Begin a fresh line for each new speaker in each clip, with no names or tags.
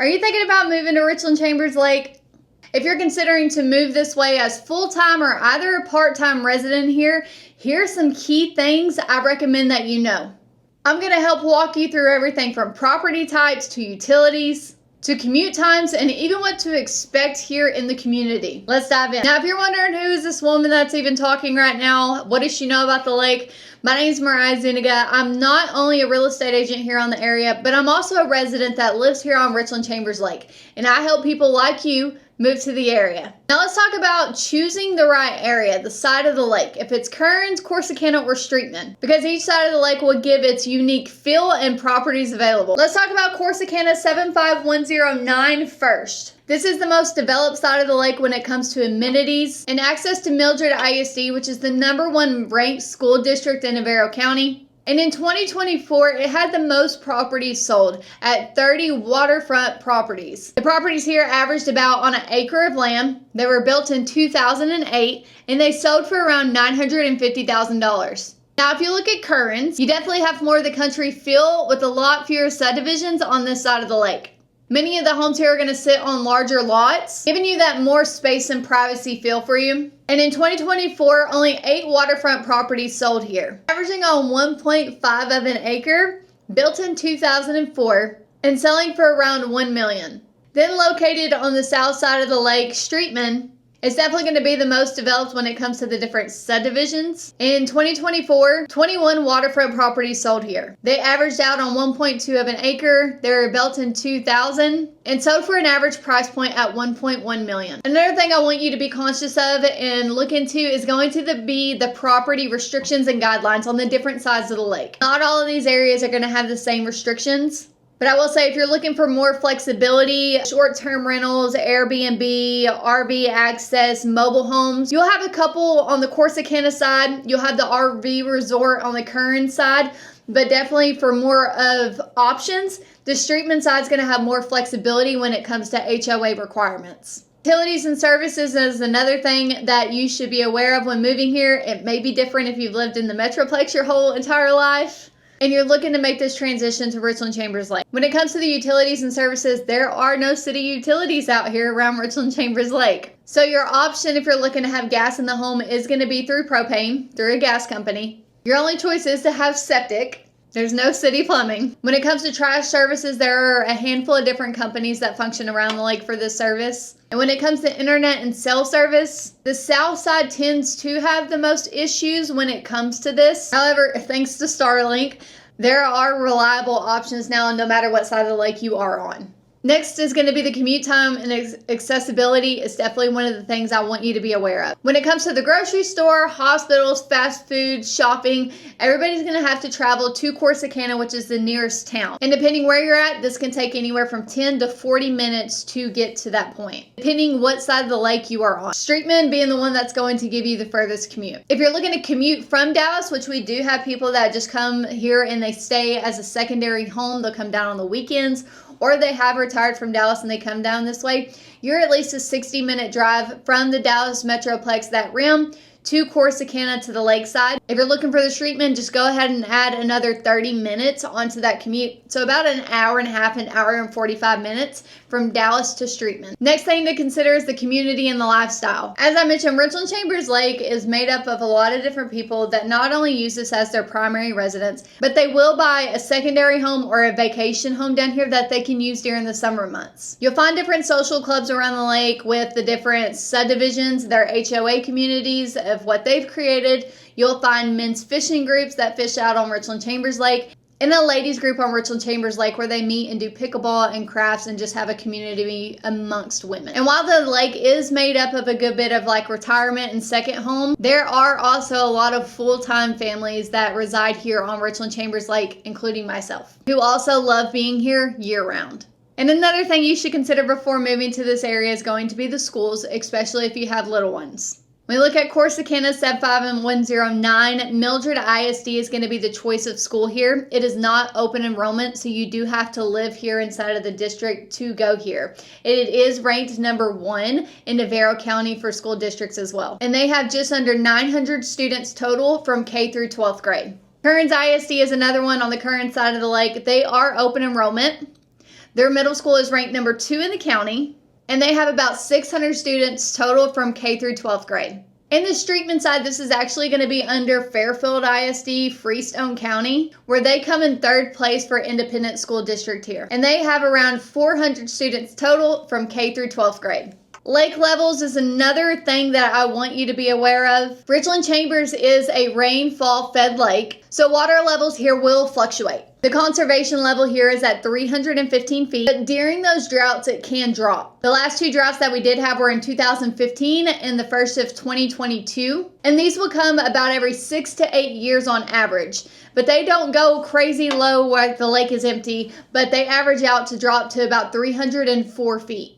you thinking about moving to Richland Chambers Lake? If you're considering to move this way as full-time or either a part-time resident here, here's some key things I recommend that you know. I'm going to help walk you through everything from property types to utilities to commute times and even what to expect here in the community. Let's dive in. Now, if you're wondering who is this woman that's even talking right now, what does she know about the lake? My name is Miriah Zuniga. I'm not only a real estate agent here on the area, but I'm also a resident that lives here on Richland Chambers Lake. And I help people like you move to the area. Now let's talk about choosing the right area, the side of the lake. If it's Kerens, Corsicana, or Streetman, because each side of the lake will give its unique feel and properties available. Let's talk about Corsicana 75109 first. This is the most developed side of the lake when it comes to amenities and access to Mildred ISD, which is the #1 ranked school district in Navarro County. And in 2024, it had the most properties sold at 30 waterfront properties. The properties here averaged about on an acre of land. They were built in 2008 and they sold for around $950,000. Now, if you look at Kerens, you definitely have more of the country feel with a lot fewer subdivisions on this side of the lake. Many of the homes here are going to sit on larger lots, giving you that more space and privacy feel for you. And in 2024, only 8 waterfront properties sold here, averaging on 1.5 of an acre, built in 2004, and selling for around $1 million. Then located on the south side of the lake, Streetman is definitely going to be the most developed when it comes to the different subdivisions. In 2024, 21 waterfront properties sold here. They averaged out on 1.2 of an acre. They were built in 2000 and sold for an average price point at $1.1 million. Another thing I want you to be conscious of and look into is going to be the property restrictions and guidelines on the different sides of the lake. Not all of these areas are going to have the same restrictions. But I will say, if you're looking for more flexibility, short-term rentals, Airbnb, RV access, mobile homes, you'll have a couple on the Corsicana side. You'll have the RV resort on the Kerens side. But definitely for more of options, the Streetman side is going to have more flexibility when it comes to HOA requirements. Utilities and services is another thing that you should be aware of when moving here. It may be different if you've lived in the Metroplex your whole entire life and you're looking to make this transition to Richland Chambers Lake. When it comes to the utilities and services, there are no city utilities out here around Richland Chambers Lake. So your option if you're looking to have gas in the home is going to be through Propane, through a gas company. Your only choice is to have Septic. There's no city plumbing. When it comes to trash services, there are a handful of different companies that function around the lake for this service. And when it comes to internet and cell service, the south side tends to have the most issues when it comes to this. However, thanks to Starlink, there are reliable options now no matter what side of the lake you are on. Next is going to be the commute time and accessibility. It's definitely one of the things I want you to be aware of. When it comes to the grocery store, hospitals, fast food, shopping, everybody's going to have to travel to Corsicana, which is the nearest town. And depending where you're at, this can take anywhere from 10 to 40 minutes to get to that point, depending what side of the lake you are on. Streetman being the one that's going to give you the furthest commute. If you're looking to commute from Dallas, which we do have people that just come here and they stay as a secondary home, they'll come down on the weekends, or they have retired from Dallas and they come down this way, you're at least a 60-minute drive from the Dallas Metroplex, that rim, to Corsicana to the lakeside. If you're looking for the Streetman, just go ahead and add another 30 minutes onto that commute. So about an hour and a half, an hour and 45 minutes from Dallas to Streetman. Next thing to consider is the community and the lifestyle. As I mentioned, Richland Chambers Lake is made up of a lot of different people that not only use this as their primary residence, but they will buy a secondary home or a vacation home down here that they can use during the summer months. You'll find different social clubs around the lake with the different subdivisions, their HOA communities of what they've created. You'll find men's fishing groups that fish out on Richland Chambers Lake, and a ladies group on Richland Chambers Lake where they meet and do pickleball and crafts and just have a community amongst women. And while the lake is made up of a good bit of like retirement and second home, there are also a lot of full-time families that reside here on Richland Chambers Lake, including myself, who also love being here year-round. And another thing you should consider before moving to this area is going to be the schools, especially if you have little ones. When we look at Corsicana 75109, Mildred ISD is going to be the choice of school here. It is not open enrollment, so you do have to live here inside of the district to go here. It is ranked #1 in Navarro County for school districts as well. And they have just under 900 students total from K through 12th grade. Kerens ISD is another one on the Kerens side of the lake. They are open enrollment. Their middle school is ranked number 2 in the county, and they have about 600 students total from K through 12th grade. In the Streetman side, this is actually going to be under Fairfield ISD, Freestone County, where they come in 3rd place for independent school district here. And they have around 400 students total from K through 12th grade. Lake levels is another thing that I want you to be aware of. Richland Chambers is a rainfall fed lake, so water levels here will fluctuate. The conservation level here is at 315 feet, but during those droughts, it can drop. The last 2 droughts that we did have were in 2015 and the first of 2022, and these will come about every 6 to 8 years on average. But they don't go crazy low where the lake is empty, but they average out to drop to about 304 feet.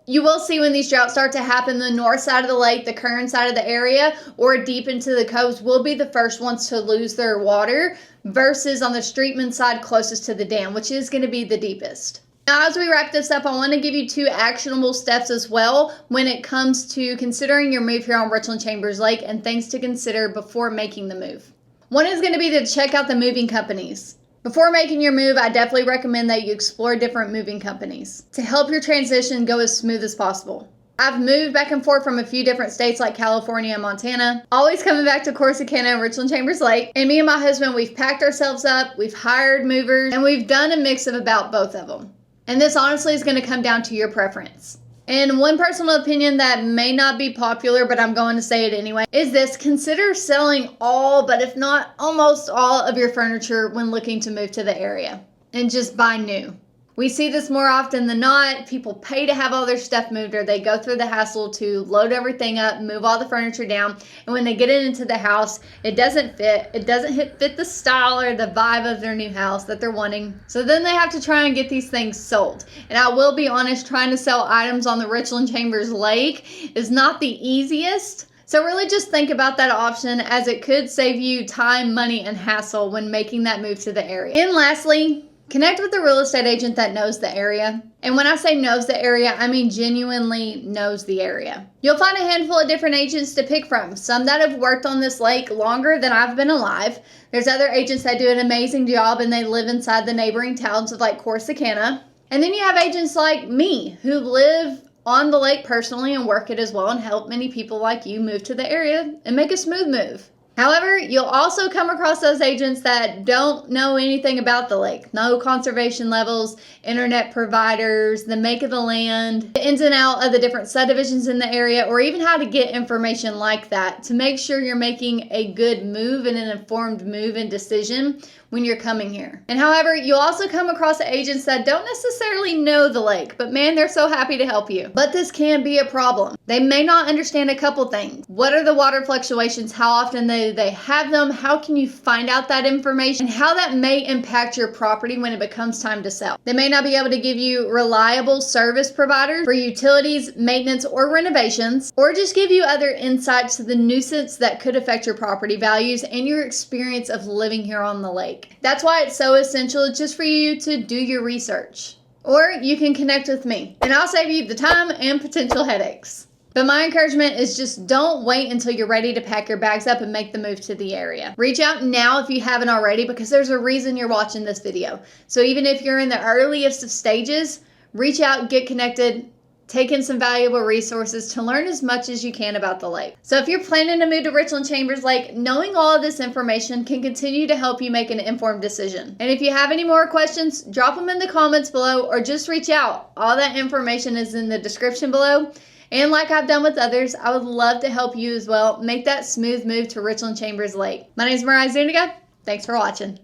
You will see when these droughts start to happen, the north side of the lake, the Kerens side of the area, or deep into the coves will be the first ones to lose their water versus on the Streetman side closest to the dam, which is going to be the deepest. Now, as we wrap this up, I want to give you 2 actionable steps as well when it comes to considering your move here on Richland Chambers Lake and things to consider before making the move. One is going to be to check out the moving companies. Before making your move, I definitely recommend that you explore different moving companies to help your transition go as smooth as possible. I've moved back and forth from a few different states like California and Montana, always coming back to Corsicana and Richland Chambers Lake. And me and my husband, we've packed ourselves up, we've hired movers, and we've done a mix of about both of them. And this honestly is going to come down to your preference. And one personal opinion that may not be popular, but I'm going to say it anyway, is this: consider selling all, but if not almost all, of your furniture when looking to move to the area and just buy new. We see this more often than not. People pay to have all their stuff moved, or they go through the hassle to load everything up, move all the furniture down, and when they get it into the house, it doesn't fit. It doesn't fit the style or the vibe of their new house that they're wanting. So then they have to try and get these things sold. And I will be honest, trying to sell items on the Richland Chambers Lake is not the easiest. So really just think about that option, as it could save you time, money, and hassle when making that move to the area. And lastly, connect with a real estate agent that knows the area. And when I say knows the area, I mean genuinely knows the area. You'll find a handful of different agents to pick from. Some that have worked on this lake longer than I've been alive. There's other agents that do an amazing job and they live inside the neighboring towns of like Corsicana. And then you have agents like me who live on the lake personally and work it as well and help many people like you move to the area and make a smooth move. However, you'll also come across those agents that don't know anything about the lake. No conservation levels, internet providers, the make of the land, the ins and out of the different subdivisions in the area, or even how to get information like that to make sure you're making a good move and an informed move and decision when you're coming here. And however, you'll also come across agents that don't necessarily know the lake, but man, they're so happy to help you. But this can be a problem. They may not understand a couple things. What are the water fluctuations? How often do they have them? How can you find out that information? And how that may impact your property when it becomes time to sell. They may not be able to give you reliable service providers for utilities, maintenance, or renovations, or just give you other insights to the nuisance that could affect your property values and your experience of living here on the lake. That's why it's so essential just for you to do your research. Or you can connect with me and I'll save you the time and potential headaches. But my encouragement is just don't wait until you're ready to pack your bags up and make the move to the area. Reach out now if you haven't already, because there's a reason you're watching this video. So even if you're in the earliest of stages, reach out, get connected, take in some valuable resources to learn as much as you can about the lake. So if you're planning to move to Richland Chambers Lake, knowing all of this information can continue to help you make an informed decision. And if you have any more questions, drop them in the comments below or just reach out. All that information is in the description below. And like I've done with others, I would love to help you as well make that smooth move to Richland Chambers Lake. My name is Miriah Zuniga. Thanks for watching.